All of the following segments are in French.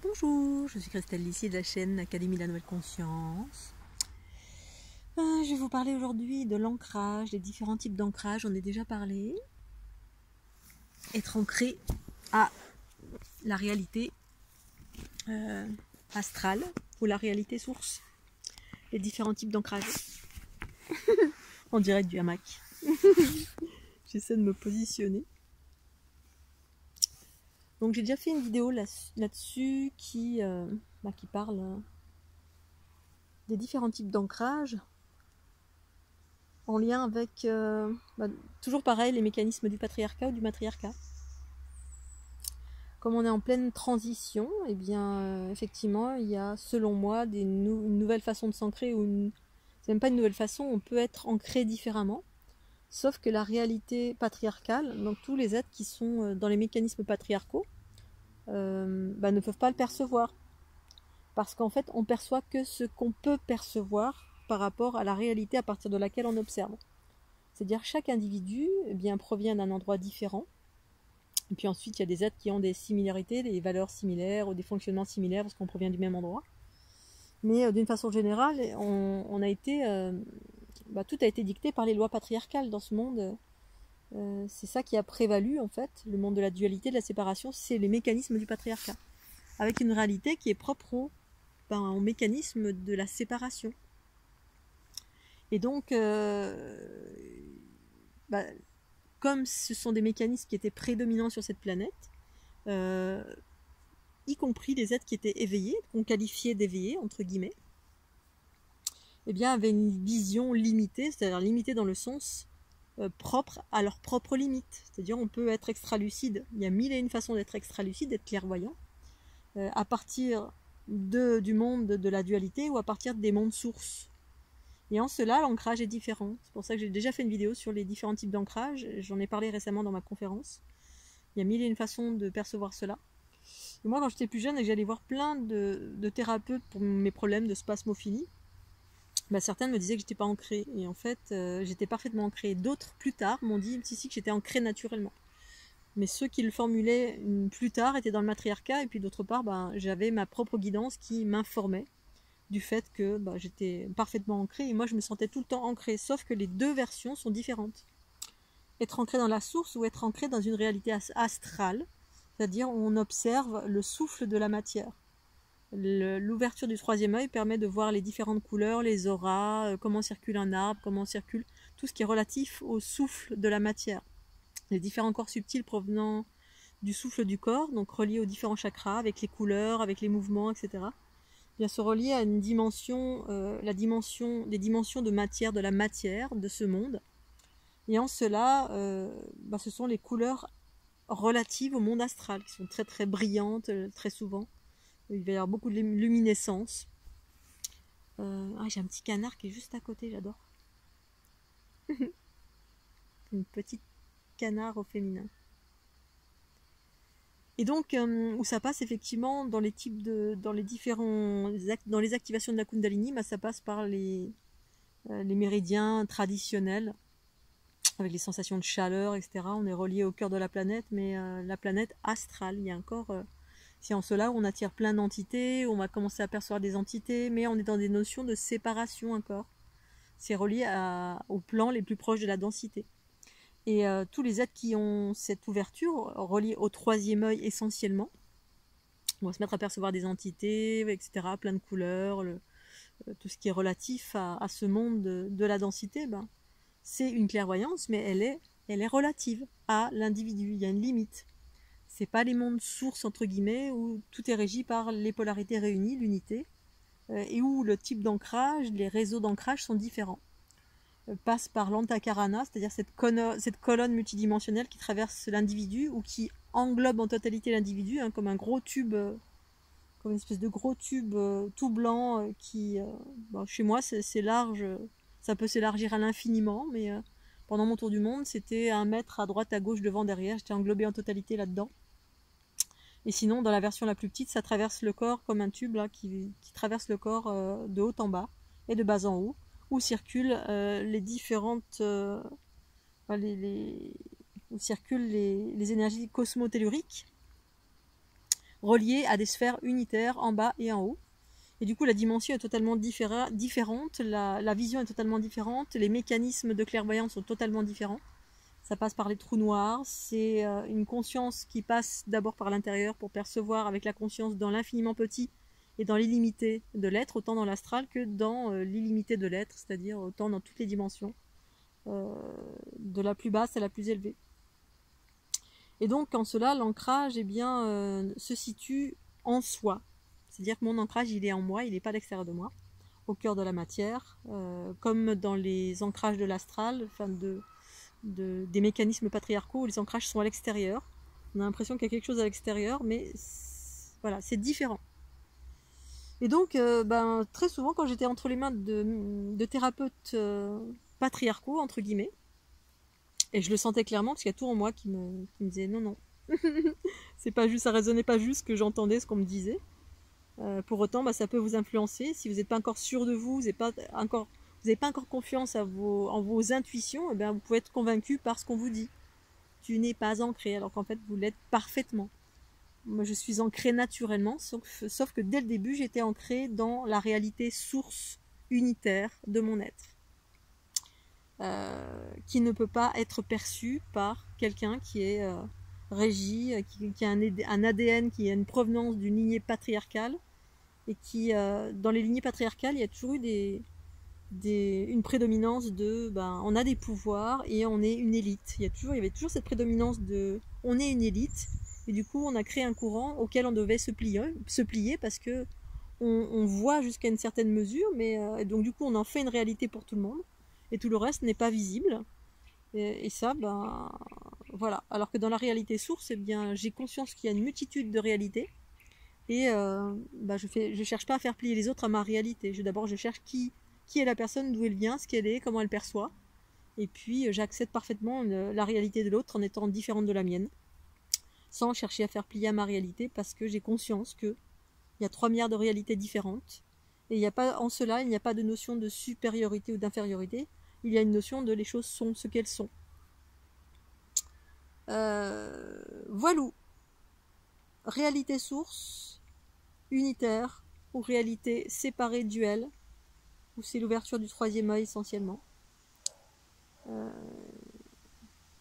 Bonjour, je suis Christelle Lissier de la chaîne Académie de la Nouvelle Conscience. Je vais vous parler aujourd'hui de l'ancrage, des différents types d'ancrage, j'en ai déjà parlé. Être ancré à la réalité astrale ou la réalité source. Les différents types d'ancrage. En direct du hamac. J'essaie de me positionner. Donc j'ai déjà fait une vidéo là-dessus qui parle des différents types d'ancrage en lien avec, toujours pareil, les mécanismes du patriarcat ou du matriarcat. Comme on est en pleine transition, eh bien, effectivement, il y a, selon moi, une nouvelle façon de s'ancrer, c'est même pas une nouvelle façon, on peut être ancré différemment, sauf que la réalité patriarcale, donc tous les êtres qui sont dans les mécanismes patriarcaux, ne peuvent pas le percevoir. Parce qu'en fait, on perçoit que ce qu'on peut percevoir par rapport à la réalité à partir de laquelle on observe. C'est-à-dire chaque individu provient d'un endroit différent. Et puis ensuite, il y a des êtres qui ont des similarités, des valeurs similaires ou des fonctionnements similaires parce qu'on provient du même endroit. Mais d'une façon générale, tout a été dicté par les lois patriarcales dans ce monde. C'est ça qui a prévalu en fait, le monde de la dualité, de la séparation, c'est les mécanismes du patriarcat. Avec une réalité qui est propre au mécanisme de la séparation. Et donc, comme ce sont des mécanismes qui étaient prédominants sur cette planète, y compris les êtres qui étaient éveillés, qu'on qualifiait d'éveillés, entre guillemets, avaient une vision limitée, c'est-à-dire limitée dans le sens propre à leurs propres limites. C'est-à-dire on peut être extra-lucide, il y a mille et une façons d'être extra-lucide, d'être clairvoyant, à partir du monde de la dualité ou à partir des mondes sources. Et en cela, l'ancrage est différent. C'est pour ça que j'ai déjà fait une vidéo sur les différents types d'ancrage. J'en ai parlé récemment dans ma conférence. Il y a mille et une façons de percevoir cela. Et moi, quand j'étais plus jeune et que j'allais voir plein de thérapeutes pour mes problèmes de spasmophilie, certains me disaient que j'étais pas ancrée. Et en fait, j'étais parfaitement ancrée. D'autres, plus tard, m'ont dit que j'étais ancrée naturellement. Mais ceux qui le formulaient plus tard étaient dans le matriarcat. Et puis d'autre part, j'avais ma propre guidance qui m'informait du fait que j'étais parfaitement ancrée. Et moi, je me sentais tout le temps ancrée. Sauf que les deux versions sont différentes. Être ancré dans la source ou être ancré dans une réalité astrale. C'est-à-dire on observe le souffle de la matière. L'ouverture du troisième œil permet de voir les différentes couleurs, les auras, comment circule un arbre, comment circule tout ce qui est relatif au souffle de la matière. Les différents corps subtils provenant du souffle du corps, donc reliés aux différents chakras, avec les couleurs, avec les mouvements, etc. Bien se relier à une dimension, des dimensions de matière, de la matière, de ce monde. Et en cela, ce sont les couleurs relatives au monde astral, qui sont très très brillantes, très souvent. Il va y avoir beaucoup de luminescence. J'ai un petit canard qui est juste à côté, j'adore. Une petite canard au féminin. Et donc, où ça passe effectivement dans les activations de la Kundalini, ça passe par les méridiens traditionnels, avec les sensations de chaleur, etc. On est relié au cœur de la planète, mais la planète astrale, il y a encore... c'est en cela où on attire plein d'entités, où on va commencer à percevoir des entités, mais on est dans des notions de séparation encore. C'est relié aux plans les plus proches de la densité. Et tous les êtres qui ont cette ouverture, reliés au troisième œil essentiellement, on va se mettre à percevoir des entités, etc., plein de couleurs, tout ce qui est relatif à ce monde de la densité, c'est une clairvoyance, mais elle est relative à l'individu. Il y a une limite. C'est pas les mondes sources, entre guillemets, où tout est régi par les polarités réunies, l'unité, et où le type d'ancrage, les réseaux d'ancrage sont différents. Passe par l'antakarana, c'est-à-dire cette colonne multidimensionnelle qui traverse l'individu ou qui englobe en totalité l'individu, comme un gros tube, comme une espèce de gros tube tout blanc qui, chez moi, c'est large, ça peut s'élargir à l'infiniment, mais pendant mon tour du monde, c'était 1 mètre à droite, à gauche, devant, derrière, j'étais englobée en totalité là-dedans. Et sinon, dans la version la plus petite, ça traverse le corps comme un tube là, qui traverse le corps de haut en bas et de bas en haut, où circulent les différentes... où circulent les énergies cosmotelluriques, reliées à des sphères unitaires en bas et en haut. Et du coup, la dimension est totalement différente, la vision est totalement différente, les mécanismes de clairvoyance sont totalement différents. Ça passe par les trous noirs, c'est une conscience qui passe d'abord par l'intérieur pour percevoir avec la conscience dans l'infiniment petit et dans l'illimité de l'être, autant dans l'astral que dans l'illimité de l'être, c'est-à-dire autant dans toutes les dimensions, de la plus basse à la plus élevée. Et donc, en cela, l'ancrage se situe en soi. C'est-à-dire que mon ancrage, il est en moi, il n'est pas à l'extérieur de moi, au cœur de la matière, comme dans les ancrages de l'astral, enfin des mécanismes patriarcaux où les ancrages sont à l'extérieur. On a l'impression qu'il y a quelque chose à l'extérieur, mais voilà, c'est différent. Et donc, très souvent, quand j'étais entre les mains de thérapeutes patriarcaux, entre guillemets, et je le sentais clairement, parce qu'il y a tout en moi qui me disait non, non, c'est pas juste, ça résonnait pas juste ce que j'entendais, ce qu'on me disait. Pour autant, ça peut vous influencer. Si vous n'êtes pas encore sûr de vous, vous n'avez pas encore confiance en vos intuitions, vous pouvez être convaincu par ce qu'on vous dit. Tu n'es pas ancré, alors qu'en fait, vous l'êtes parfaitement. Moi, je suis ancrée naturellement, sauf que dès le début, j'étais ancrée dans la réalité source unitaire de mon être. Qui ne peut pas être perçue par quelqu'un qui est régi, qui a un ADN, qui a une provenance d'une lignée patriarcale, et qui, dans les lignées patriarcales, il y a toujours eu une prédominance de, on a des pouvoirs et on est une élite. Il y avait toujours cette prédominance de, on est une élite, et du coup, on a créé un courant auquel on devait se plier parce que on voit jusqu'à une certaine mesure, mais donc du coup, on en fait une réalité pour tout le monde, et tout le reste n'est pas visible. Et ça, voilà. Alors que dans la réalité source, j'ai conscience qu'il y a une multitude de réalités. Et je cherche pas à faire plier les autres à ma réalité. D'abord, je cherche qui est la personne, d'où elle vient, ce qu'elle est, comment elle perçoit. Et puis, j'accepte parfaitement la réalité de l'autre en étant différente de la mienne, sans chercher à faire plier à ma réalité, parce que j'ai conscience qu'il y a 3 milliards de réalités différentes. Et en cela, il n'y a pas de notion de supériorité ou d'infériorité. Il y a une notion de les choses sont ce qu'elles sont. Voilà. Réalité source, unitaire, ou réalité séparée, duelle, où c'est l'ouverture du 3e œil essentiellement,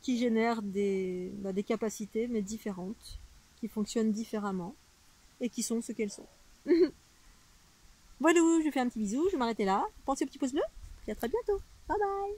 qui génère des capacités, mais différentes, qui fonctionnent différemment, et qui sont ce qu'elles sont. Voilà, je fais un petit bisou, je vais m'arrêter là. Pensez au petit pouce bleu, et à très bientôt. Bye bye.